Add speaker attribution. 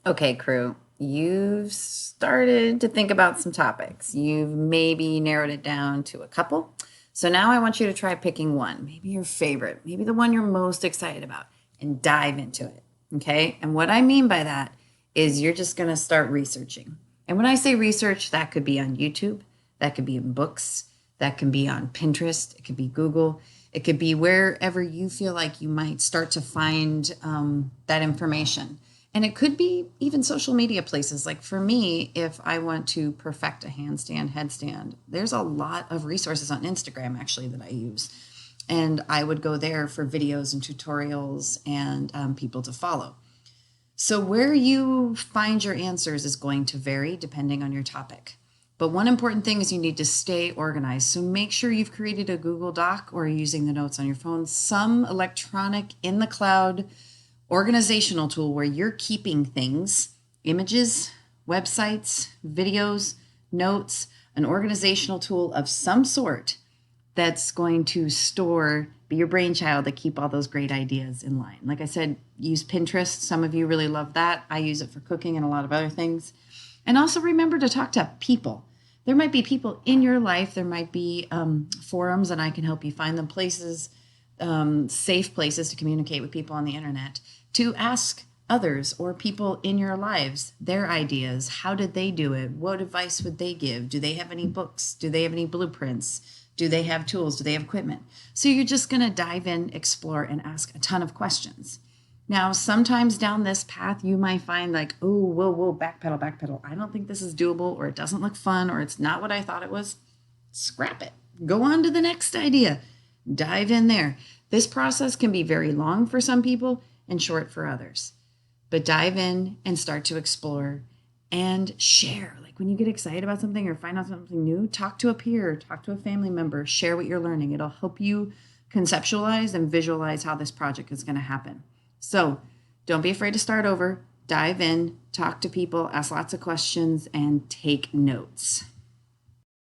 Speaker 1: Okay, crew, you've started to think about some topics. You've maybe narrowed it down to a couple. So now I want you to try picking one, maybe your favorite, maybe the one you're most excited about, and dive into it. Okay. And what I mean by that is you're just going to start researching. And when I say research, that could be on YouTube, that could be in books, that can be on Pinterest, it could be Google, it could be wherever you feel like you might start to find that information. And it could be even social media places. Like for me, if I want to perfect a handstand, headstand, there's a lot of resources on Instagram actually that I use. And I would go there for videos and tutorials and people to follow. So, where you find your answers is going to vary depending on your topic. But one important thing is you need to stay organized. So, make sure you've created a Google Doc or using the notes on your phone, some electronic in the cloud organizational tool where you're keeping things, images, websites, videos, notes, an organizational tool of some sort that's going to be your brainchild to keep all those great ideas in line. Like I said, use Pinterest. Some of you really love that. I use it for cooking and a lot of other things. And also remember to talk to people. There might be people in your life, there might be forums, and I can help you find them places, safe places to communicate with people on the internet, to ask others or people in your lives their ideas. How did they do it? What advice would they give? Do they have any books? Do they have any blueprints? Do they have tools? Do they have equipment? So you're just going to dive in, explore, and ask a ton of questions. Now, sometimes down this path, you might find like, oh, whoa, backpedal, backpedal. I don't think this is doable, or it doesn't look fun, or it's not what I thought it was. Scrap it. Go on to the next idea. Dive in there. This process can be very long for some people and short for others. But dive in and start to explore and share. Like when you get excited about something or find out something new, talk to a peer, talk to a family member, share what you're learning. It'll help you conceptualize and visualize how this project is going to happen. So don't be afraid to start over. Dive in, talk to people, ask lots of questions, and take notes.